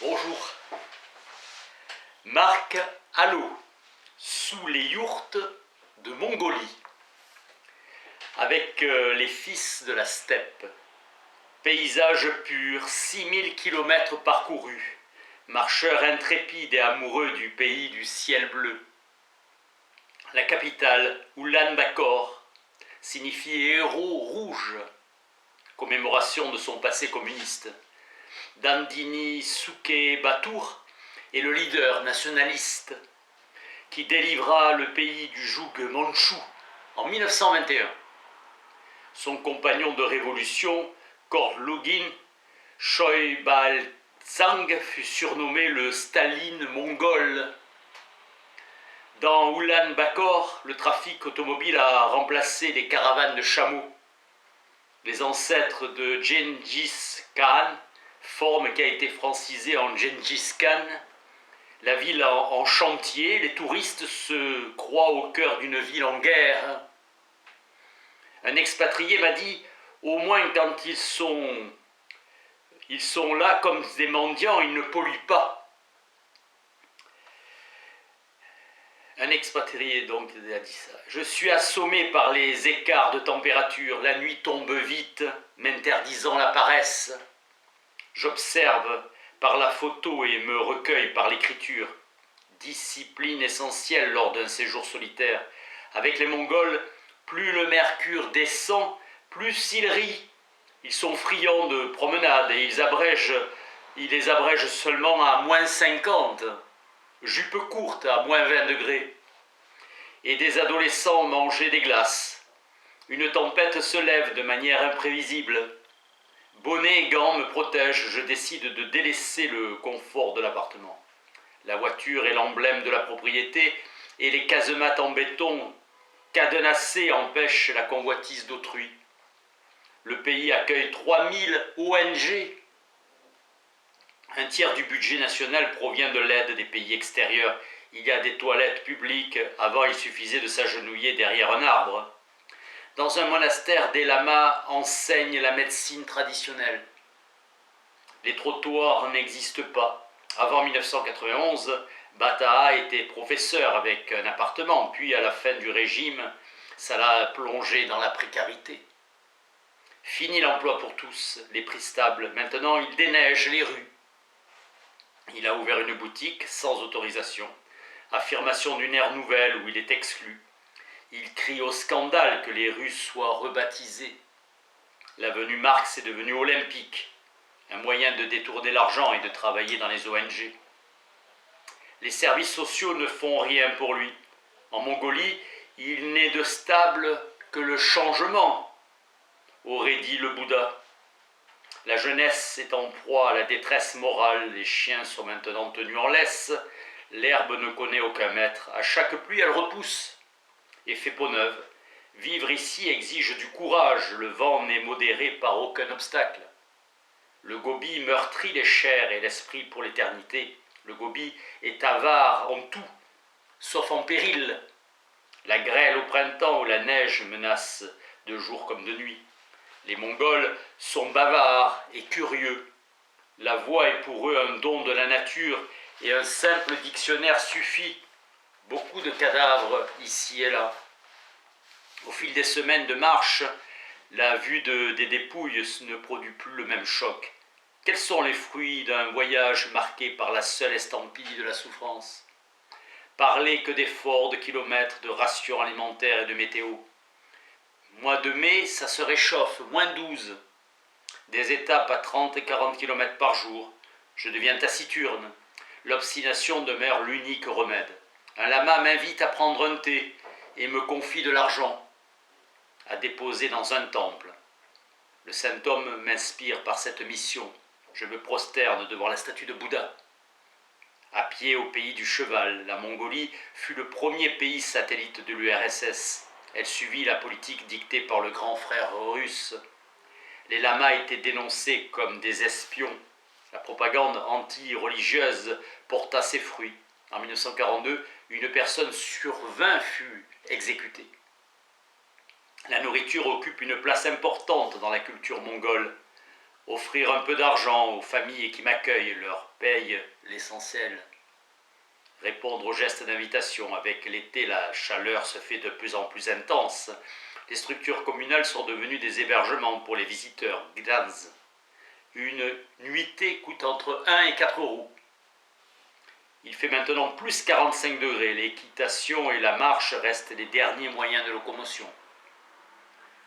Bonjour. Marc Allo, sous les yourtes de Mongolie, avec les fils de la steppe. Paysage pur, 6000 km parcourus, marcheurs intrépides et amoureux du pays du ciel bleu. La capitale, Oulan-Bator, signifie héros rouge, commémoration de son passé communiste. Dandini Suke Batour est le leader nationaliste qui délivra le pays du joug mandchou en 1921. Son compagnon de révolution, Khorlogin Choibaltsang, fut surnommé le Staline mongol. Dans Oulan-Bator, le trafic automobile a remplacé les caravanes de chameaux. Les ancêtres de Gengis Khan, forme qui a été francisée en Gengis Khan, la ville en chantier, les touristes se croient au cœur d'une ville en guerre. Un expatrié m'a dit, au moins quand ils sont là comme des mendiants, ils ne polluent pas. Un expatrié donc a dit ça. Je suis assommé par les écarts de température, la nuit tombe vite, m'interdisant la paresse. J'observe par la photo et me recueille par l'écriture. Discipline essentielle lors d'un séjour solitaire. Avec les Mongols, plus le mercure descend, plus ils rient. Ils sont friands de promenade et ils les abrègent seulement à -50. Jupe courte à -20 degrés. Et des adolescents mangeaient des glaces. Une tempête se lève de manière imprévisible. Bonnet et gants me protègent, je décide de délaisser le confort de l'appartement. La voiture est l'emblème de la propriété et les casemates en béton cadenassées empêchent la convoitise d'autrui. Le pays accueille 3000 ONG. Un tiers du budget national provient de l'aide des pays extérieurs. Il y a des toilettes publiques, avant il suffisait de s'agenouiller derrière un arbre. Dans un monastère, des lamas enseignent la médecine traditionnelle. Les trottoirs n'existent pas. Avant 1991, Bataha était professeur avec un appartement, puis à la fin du régime, ça l'a plongé dans la précarité. Fini l'emploi pour tous, les prix stables. Maintenant, il déneige les rues. Il a ouvert une boutique sans autorisation. Affirmation d'une ère nouvelle où il est exclu. Il crie au scandale que les rues soient rebaptisées. L'avenue Marx est devenue olympique, un moyen de détourner l'argent et de travailler dans les ONG. Les services sociaux ne font rien pour lui. En Mongolie, il n'est de stable que le changement, aurait dit le Bouddha. La jeunesse est en proie à la détresse morale, les chiens sont maintenant tenus en laisse, l'herbe ne connaît aucun maître, à chaque pluie elle repousse et fait peau neuve. Vivre ici exige du courage, le vent n'est modéré par aucun obstacle. Le gobi meurtrit les chairs et l'esprit pour l'éternité. Le gobi est avare en tout, sauf en péril. La grêle au printemps ou la neige menace de jour comme de nuit. Les Mongols sont bavards et curieux. La voix est pour eux un don de la nature et un simple dictionnaire suffit. Beaucoup de cadavres ici et là. Au fil des semaines de marche, la vue des dépouilles ne produit plus le même choc. Quels sont les fruits d'un voyage marqué par la seule estampille de la souffrance? Parler que d'efforts, de kilomètres, de rations alimentaires et de météo. Mois de mai, ça se réchauffe, -12. Des étapes à 30 et 40 km par jour. Je deviens taciturne. L'obstination demeure l'unique remède. Un lama m'invite à prendre un thé et me confie de l'argent à déposer dans un temple. Le saint homme m'inspire par cette mission. Je me prosterne devant la statue de Bouddha. À pied au pays du cheval, la Mongolie fut le premier pays satellite de l'URSS. Elle suivit la politique dictée par le grand frère russe. Les lamas étaient dénoncés comme des espions. La propagande anti-religieuse porta ses fruits. En 1942, une personne sur 20 fut exécutée. La nourriture occupe une place importante dans la culture mongole. offrir un peu d'argent aux familles qui m'accueillent, leur paye l'essentiel. Répondre aux gestes d'invitation. Avec l'été, la chaleur se fait de plus en plus intense. Les structures communales sont devenues des hébergements pour les visiteurs. Gdansk. Une nuitée coûte entre 1 et 4 euros. Il fait maintenant plus 45 degrés. L'équitation et la marche restent les derniers moyens de locomotion.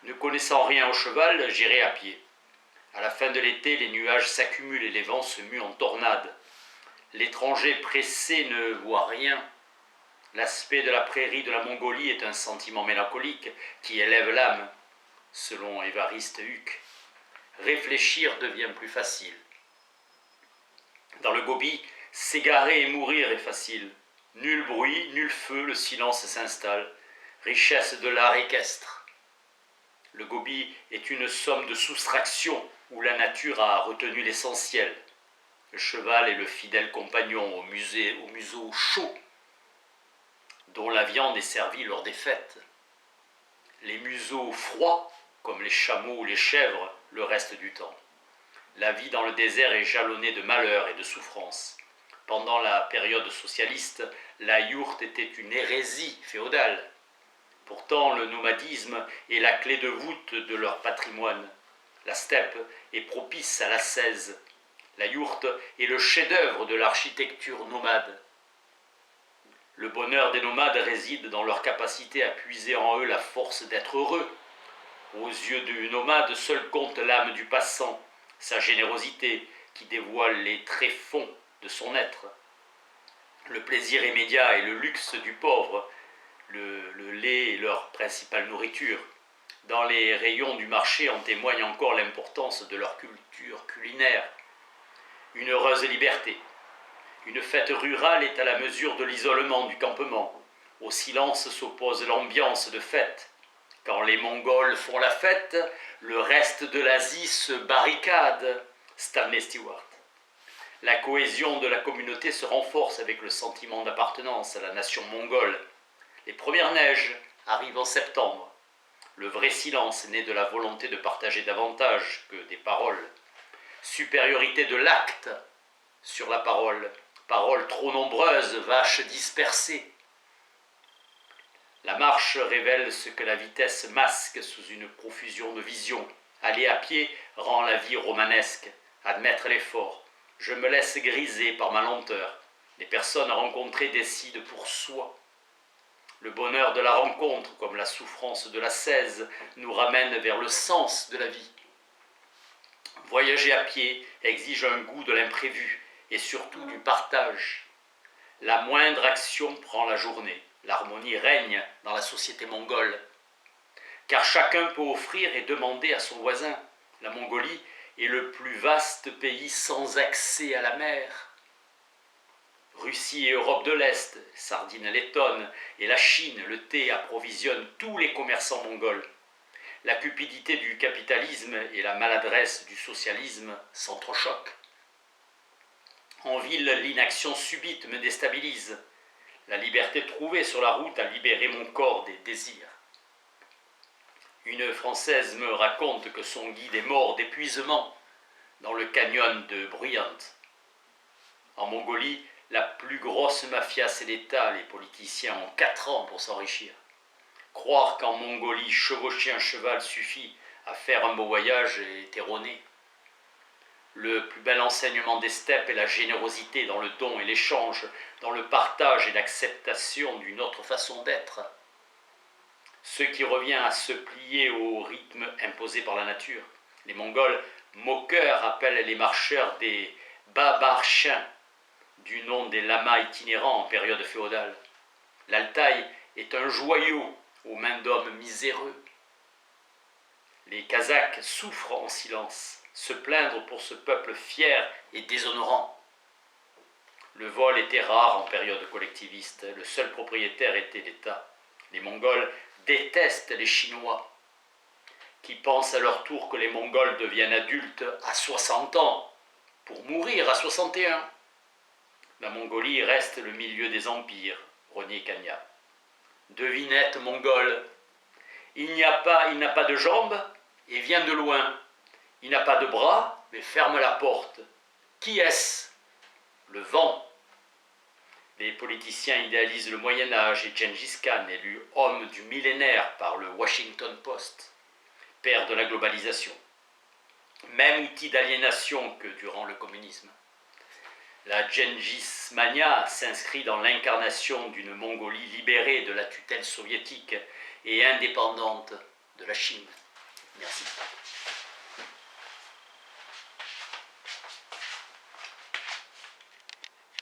Ne connaissant rien au cheval, j'irai à pied. À la fin de l'été, les nuages s'accumulent et les vents se muent en tornades. L'étranger pressé ne voit rien. L'aspect de la prairie de la Mongolie est un sentiment mélancolique qui élève l'âme, selon Évariste Huc. Réfléchir devient plus facile. Dans le Gobi, s'égarer et mourir est facile. Nul bruit, nul feu, le silence s'installe. Richesse de l'art équestre. Le Gobi est une somme de soustraction où la nature a retenu l'essentiel. Le cheval est le fidèle compagnon au museau chaud, dont la viande est servie lors des fêtes. Les museaux froids, comme les chameaux ou les chèvres, le reste du temps. La vie dans le désert est jalonnée de malheurs et de souffrances. Pendant la période socialiste, la yourte était une hérésie féodale. Pourtant, le nomadisme est la clé de voûte de leur patrimoine. La steppe est propice à l'ascèse. La yourte est le chef-d'œuvre de l'architecture nomade. Le bonheur des nomades réside dans leur capacité à puiser en eux la force d'être heureux. Aux yeux du nomade, seul compte l'âme du passant, sa générosité qui dévoile les tréfonds de son être. Le plaisir immédiat et le luxe du pauvre, le lait est leur principale nourriture. Dans les rayons du marché en témoigne encore l'importance de leur culture culinaire. Une heureuse liberté. Une fête rurale est à la mesure de l'isolement du campement. Au silence s'oppose l'ambiance de fête. Quand les Mongols font la fête, le reste de l'Asie se barricade. Stanley Stewart. La cohésion de la communauté se renforce avec le sentiment d'appartenance à la nation mongole. Les premières neiges arrivent en septembre. Le vrai silence naît de la volonté de partager davantage que des paroles. Supériorité de l'acte sur la parole. Paroles trop nombreuses, vaches dispersées. La marche révèle ce que la vitesse masque sous une profusion de visions. Aller à pied rend la vie romanesque. Admettre l'effort. Je me laisse griser par ma lenteur. Les personnes rencontrées décident pour soi. Le bonheur de la rencontre, comme la souffrance de l'ascèse, nous ramène vers le sens de la vie. Voyager à pied exige un goût de l'imprévu et surtout du partage. La moindre action prend la journée. L'harmonie règne dans la société mongole. Car chacun peut offrir et demander à son voisin. La Mongolie est le plus vaste pays sans accès à la mer. Russie et Europe de l'Est, sardines lettonnes, et la Chine, le thé approvisionnent tous les commerçants mongols. La cupidité du capitalisme et la maladresse du socialisme s'entrechoquent. En ville, l'inaction subite me déstabilise. La liberté trouvée sur la route a libéré mon corps des désirs. Une Française me raconte que son guide est mort d'épuisement dans le canyon de Bruyant. En Mongolie, la plus grosse mafia, c'est l'État. Les politiciens ont 4 ans pour s'enrichir. Croire qu'en Mongolie, chevaucher un cheval suffit à faire un beau voyage est erroné. Le plus bel enseignement des steppes est la générosité dans le don et l'échange, dans le partage et l'acceptation d'une autre façon d'être. Ce qui revient à se plier au rythme imposé par la nature. Les Mongols, moqueurs, appellent les marcheurs des babarchins, du nom des lamas itinérants en période féodale. L'Altaï est un joyau aux mains d'hommes miséreux. Les Kazakhs souffrent en silence. Se plaindre pour ce peuple fier et déshonorant. Le vol était rare en période collectiviste. Le seul propriétaire était l'État. Les Mongols détestent les Chinois, qui pensent à leur tour que les Mongols deviennent adultes à 60 ans, pour mourir à 61. La Mongolie reste le milieu des empires. Renier Kanya. Devinette mongole. Il n'a pas de jambes et vient de loin. Il n'a pas de bras mais ferme la porte. Qui est-ce? Le vent. Les politiciens idéalisent le Moyen-Âge et Gengis Khan, élu homme du millénaire par le Washington Post, père de la globalisation. Même outil d'aliénation que durant le communisme. La Gengis Mania s'inscrit dans l'incarnation d'une Mongolie libérée de la tutelle soviétique et indépendante de la Chine. Merci.